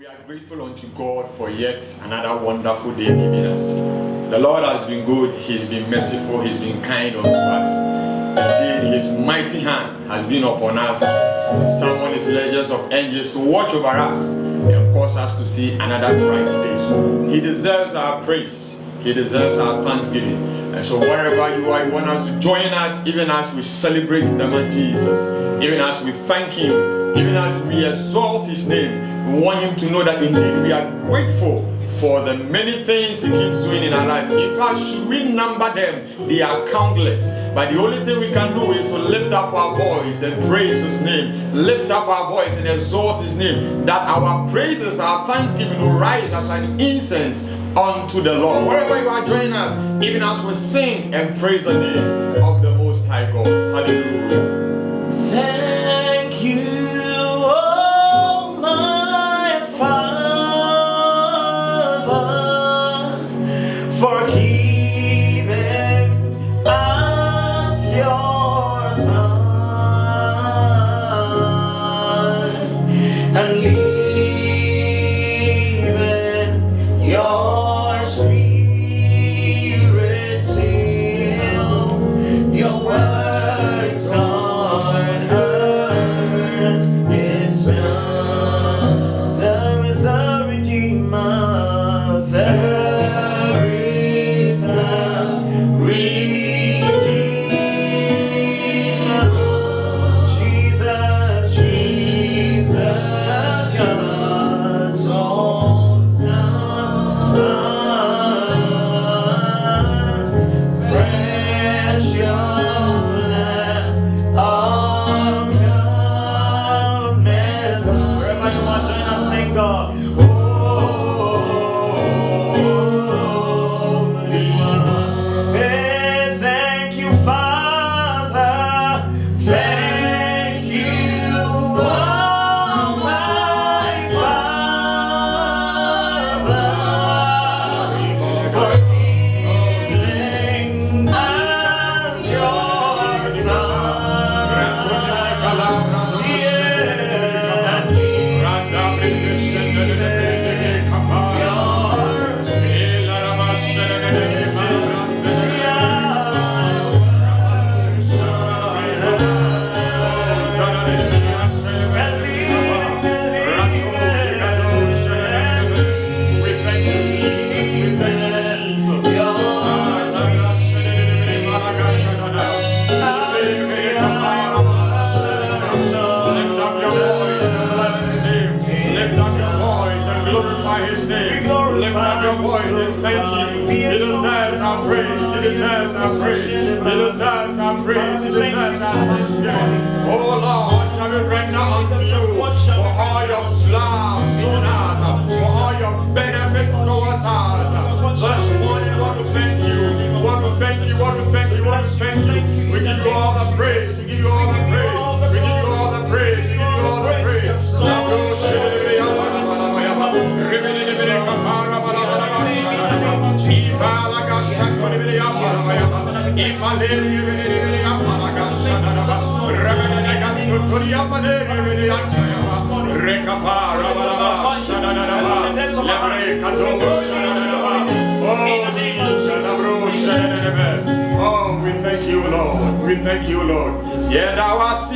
We are grateful unto God for yet another wonderful day given us. The Lord has been good, He's been merciful, He's been kind unto us. Indeed, His mighty hand has been upon us. Summoned His legions of angels to watch over us and cause us to see another bright day. He deserves our praise. He deserves our thanksgiving. And so wherever you are, you want us to join us even as we celebrate the man Jesus, even as we thank Him, even as we exalt His name. We want Him to know that indeed we are grateful for the many things He keeps doing in our lives. In fact, should we number them, they are countless. But the only thing we can do is to lift up our voice and praise His name. Lift up our voice and exalt His name. That our praises, our thanksgiving will rise as an incense unto the Lord. Wherever you are, join us, even as we sing and praise the name of the Most High God. Hallelujah. Thank you. Oh, we thank you, Lord. We thank you, Lord. Yeah, that was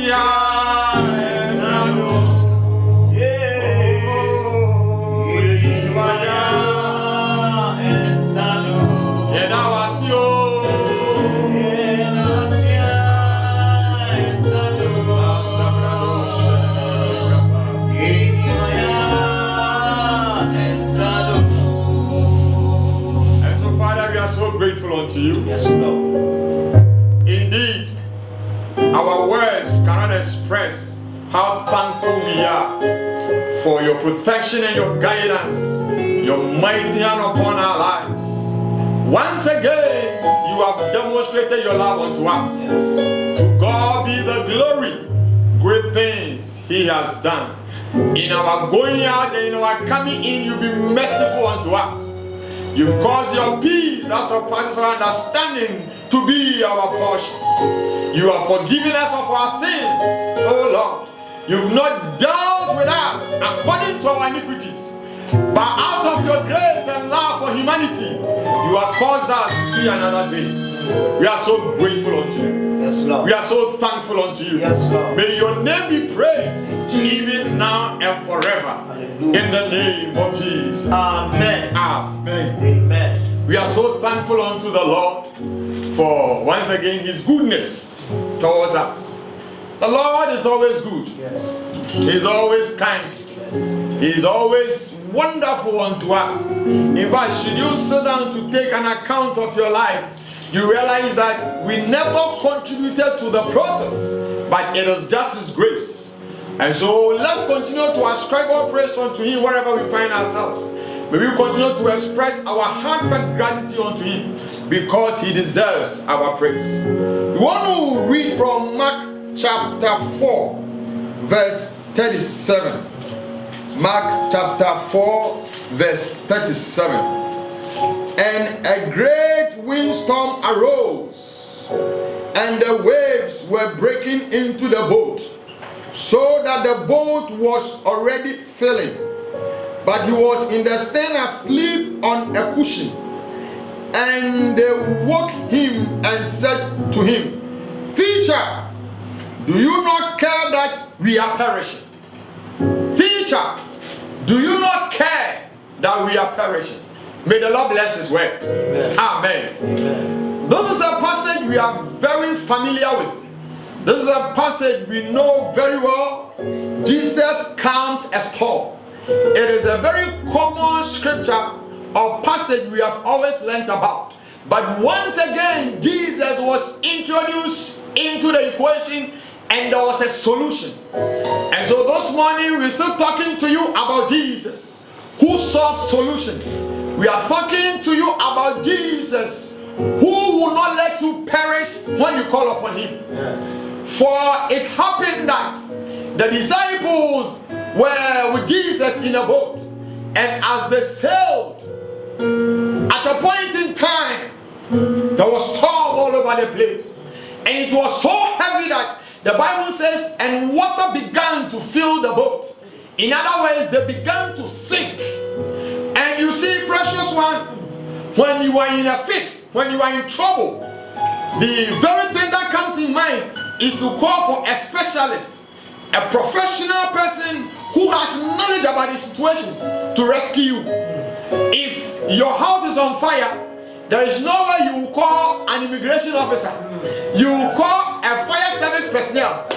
unto you. Yes, Lord. Indeed, our words cannot express how thankful we are for your protection and your guidance, your mighty hand upon our lives. Once again, you have demonstrated your love unto us. To God be the glory. Great things He has done. In our going out and in our coming in, you've been merciful unto us. You've caused your peace that surpasses our understanding to be our portion. You have forgiven us of our sins, oh Lord. You've not dealt with us according to our iniquities, but out of your grace and love for humanity, you have caused us to see another day. We are so grateful unto you. Yes, Lord. We are so thankful unto you. Yes, Lord. May your name be praised even now and forever. Hallelujah. In the name of Jesus. Amen. Amen. Amen. We are so thankful unto the Lord for once again his goodness towards us. The Lord is always good. Yes. He is always kind. Yes. He is always wonderful unto us. In fact, should you sit down to take an account of your life, you realize that we never contributed to the process, but it is just his grace. And so let's continue to ascribe all praise unto him wherever we find ourselves. May we continue to express our heartfelt gratitude unto him because he deserves our praise. We want to read from Mark chapter 4, verse 37. Mark chapter 4, verse 37. And a great windstorm arose, and the waves were breaking into the boat, so that the boat was already filling. But he was in the stern asleep on a cushion. And they woke him and said to him, Teacher, do you not care that we are perishing? Teacher, do you not care that we are perishing? May the Lord bless his word. Amen. Amen. Amen. This is a passage we are very familiar with. This is a passage we know very well. Jesus calms a storm. It is a very common scripture or passage we have always learnt about. But once again, Jesus was introduced into the equation and there was a solution. And so this morning we're still talking to you about Jesus who solves solution. We are talking to you about Jesus who will not let you perish when you call upon him. Yeah. For it happened that the disciples were with Jesus in a boat, and as they sailed, at a point in time, there was storm all over the place, and it was so heavy that the Bible says, and water began to fill the boat. In other words, they began to sink. And you see, precious one, when you are in a fix, when you are in trouble, the very thing that comes in mind is to call for a specialist, a professional person who has knowledge about the situation to rescue you. If your house is on fire, there is no way you will call an immigration officer. You will call a fire service personnel.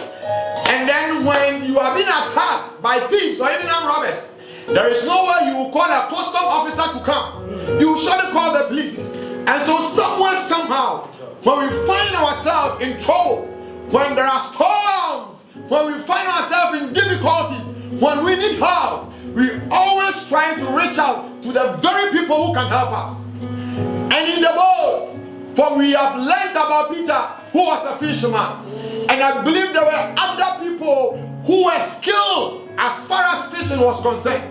And then when you are being attacked by thieves or even armed robbers, there is no way you will call a custom officer to come. You will surely call the police. And so somewhere, somehow, when we find ourselves in trouble, when there are storms, when we find ourselves in difficulties, when we need help, we always try to reach out to the very people who can help us. And in the boat, for we have learned about Peter, who was a fisherman. And I believe there were other people who were skilled as far as fishing was concerned,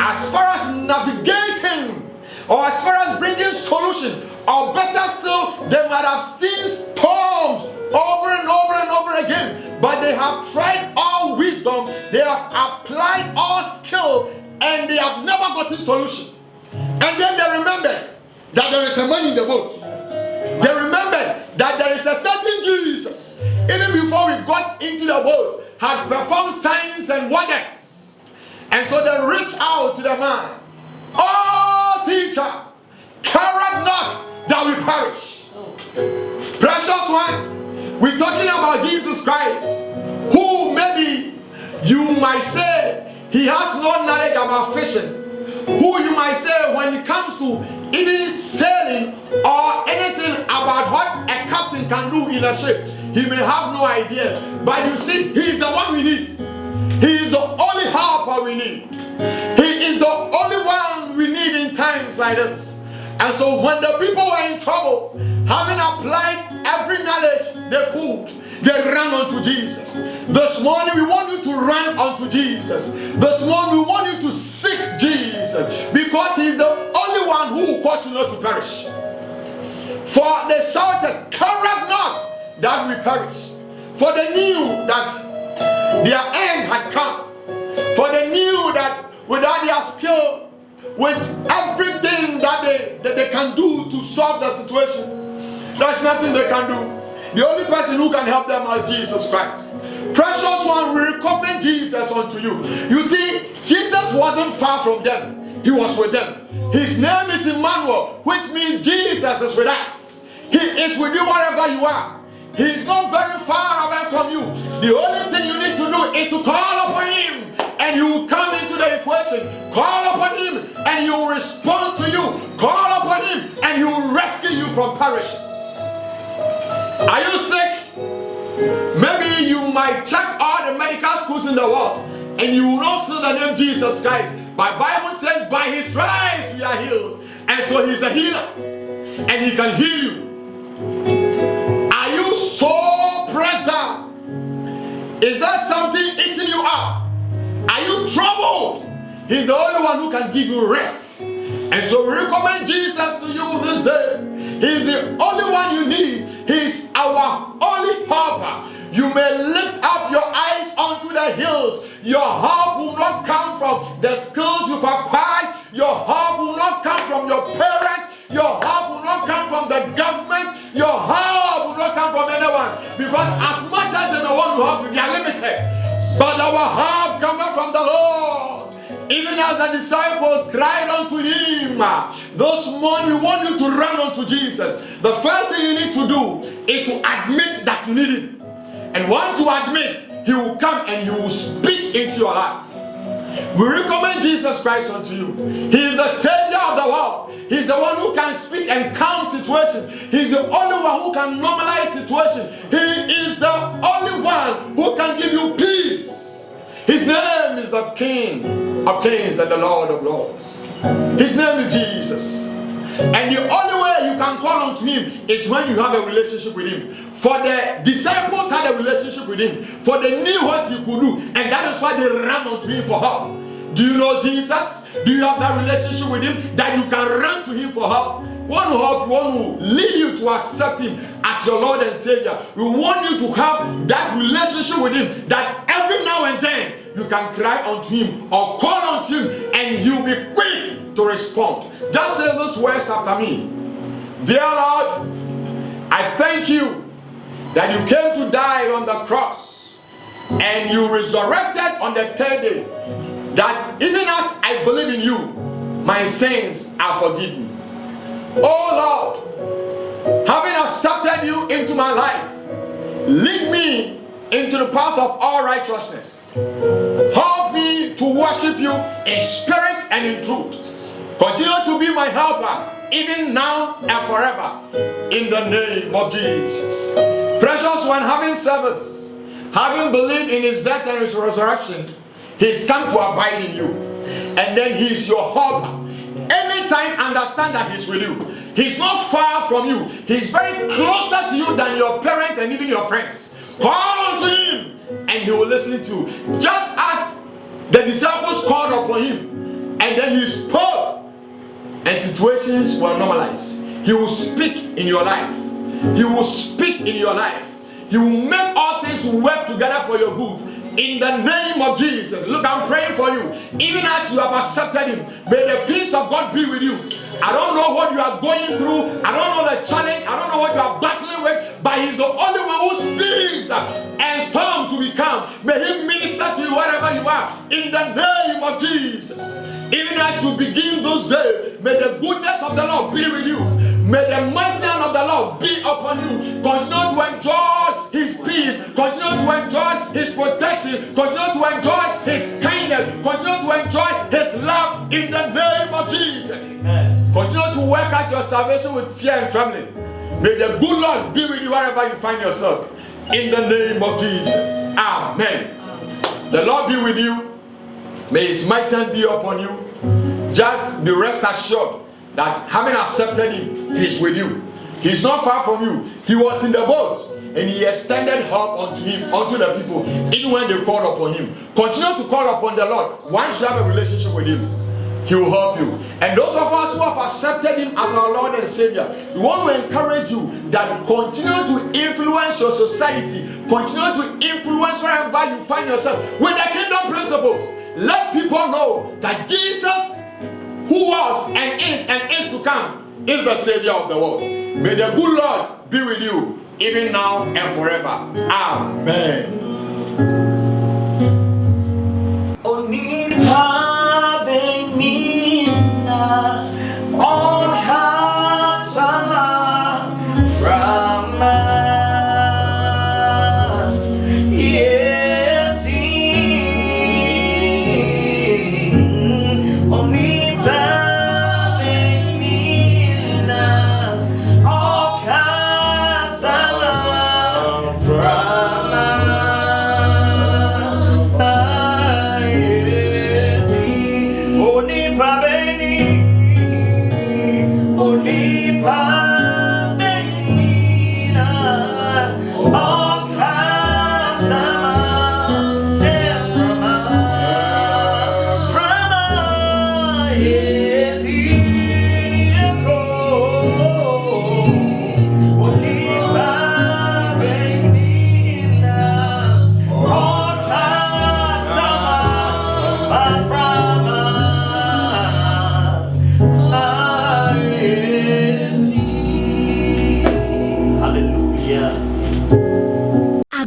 as far as navigating, or as far as bringing solution, or better still, they might have seen storms over and over and over again, but they have tried all wisdom, they have applied all skill, and they have never gotten solution. And then they remembered that there is a man in the boat. They remembered that there is a certain Jesus, even before we got into the boat, had performed signs and wonders. And so they reached out to the man. Oh, teacher, care not that we perish. Precious one, we're talking about Jesus Christ, who maybe you might say he has no knowledge about fishing, who you might say when it comes to even sailing or anything about what a captain can do in a ship, he may have no idea. But you see, he is the one we need. He is the only helper we need. He is the only one we need in times like this. And so when the people were in trouble, having applied every knowledge they could, they ran unto Jesus. This morning we want you to run unto Jesus. This morning we want you to seek Jesus, because he is the only one who will cause you not to perish. For they shouted, care not that we perish. For they knew that Their end had come. For they knew that without their skill, with everything that they can do to solve the situation, there's nothing they can do. The only person who can help them is Jesus Christ. Precious one, we recommend Jesus unto you. You see, Jesus wasn't far from them. He was with them. His name is Emmanuel, which means Jesus is with us. He is with you wherever you are. He is not very far away from you. The only thing you need to do is to call upon him, and he will come into the equation. Call upon him and he will respond to you. Call upon him and he will rescue you from perishing. Are you sick? Maybe you might check all the medical schools in the world and you will not see the name Jesus Christ. But Bible says by his stripes we are healed. And so he's a healer and he can heal you. Are you so pressed down? Is there something eating you up? Are you troubled? He's the only one who can give you rest. And so we recommend Jesus to you this day. He's the only one you need. He's our only helper. You may lift up your eyes onto the hills. Your help will not come from the skills you've acquired. Your help will not come from your parents. Your help will not come from the government. Your help will not come from anyone. Because as much as they may want to help you, they are limited. But our help cometh from the Lord. Even as the disciples cried unto him, those morning we want you to run unto Jesus. The first thing you need to do is to admit that you need him. And once you admit, he will come and he will speak into your life. We recommend Jesus Christ unto you. He is the Savior of the world. He's the one who can speak and calm situations. He's the only one who can normalize situations. He is the only one who can give you peace. His name is the King of Kings and the Lord of Lords. His name is Jesus. And the only way you can call on to him is when you have a relationship with him. For the disciples had a relationship with him, for they knew what he could do, and that is why they ran unto him for help. Do you know Jesus? Do you have that relationship with him that you can run to him for help? We want to help, we want to lead you to accept him as your Lord and Savior. We want you to have that relationship with him that every now and then you can cry unto him or call unto him and he'll be quick to respond. Just say those words after me. Dear Lord, I thank you that you came to die on the cross and you resurrected on the third day, that even as I believe in you, my sins are forgiven. Oh Lord, having accepted you into my life, lead me into the path of all righteousness. Help me to worship you in spirit and in truth. Continue to be my helper, even now and forever, in the name of Jesus. Precious one, having service, having believed in his death and his resurrection, he's come to abide in you. And then he's your helper. Anytime, understand that he's with you. He's not far from you. He's very closer to you than your parents and even your friends. Call unto him and he will listen to you. Just as the disciples called upon him and then he spoke and situations were normalized. He will speak in your life. He will speak in your life. He will make all things work together for your good. In the name of Jesus. Look, I'm praying for you. Even as you have accepted him, may the peace of God be with you. I don't know what you are going through. I don't know the challenge. I don't know what you are battling with. But he's the only one who speaks and storms will become. May he minister to you wherever you are. In the name of Jesus. Even as you begin those days, may the goodness of the Lord be with you. May the mighty hand of the Lord be upon you. Continue to enjoy his peace. Continue to enjoy his protection. Continue to enjoy his kindness. Continue to enjoy his love in the name of Jesus. Amen. Continue to work out your salvation with fear and trembling. May the good Lord be with you wherever you find yourself. In the name of Jesus. Amen. The Lord be with you. May his mighty hand be upon you. Just be rest assured that having accepted him, he's with you. He's not far from you. He was in the boat and he extended help unto him, unto the people, even when they called upon him. Continue to call upon the Lord. Once you have a relationship with him, he will help you. And those of us who have accepted him as our Lord and Savior, we want to encourage you that continue to influence your society, continue to influence wherever you find yourself with the kingdom principles. Let people know that Jesus, who was and is to come, is the Savior of the world. May the good Lord be with you, even now and forever. Amen.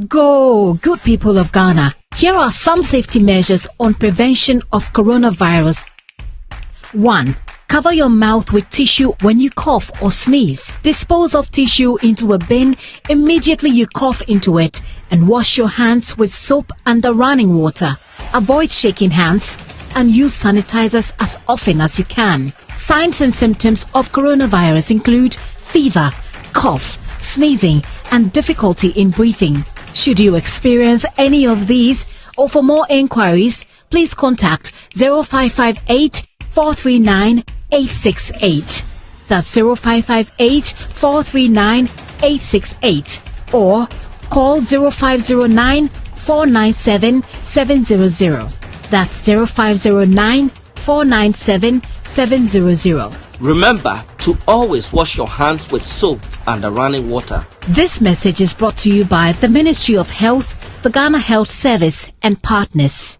Go, good people of Ghana. Here are some safety measures on prevention of coronavirus. 1. Cover your mouth with tissue when you cough or sneeze. Dispose of tissue into a bin immediately you cough into it, and wash your hands with soap under running water. Avoid shaking hands and use sanitizers as often as you can. Signs and symptoms of coronavirus include fever, cough, sneezing, and difficulty in breathing. Should you experience any of these, or for more inquiries, please contact 0558 439 868. That's 0558 439 868. Or call 0509 497 700. That's 0509 497 700. Remember to always wash your hands with soap and running water. This message is brought to you by the Ministry of Health, the Ghana Health Service, and partners.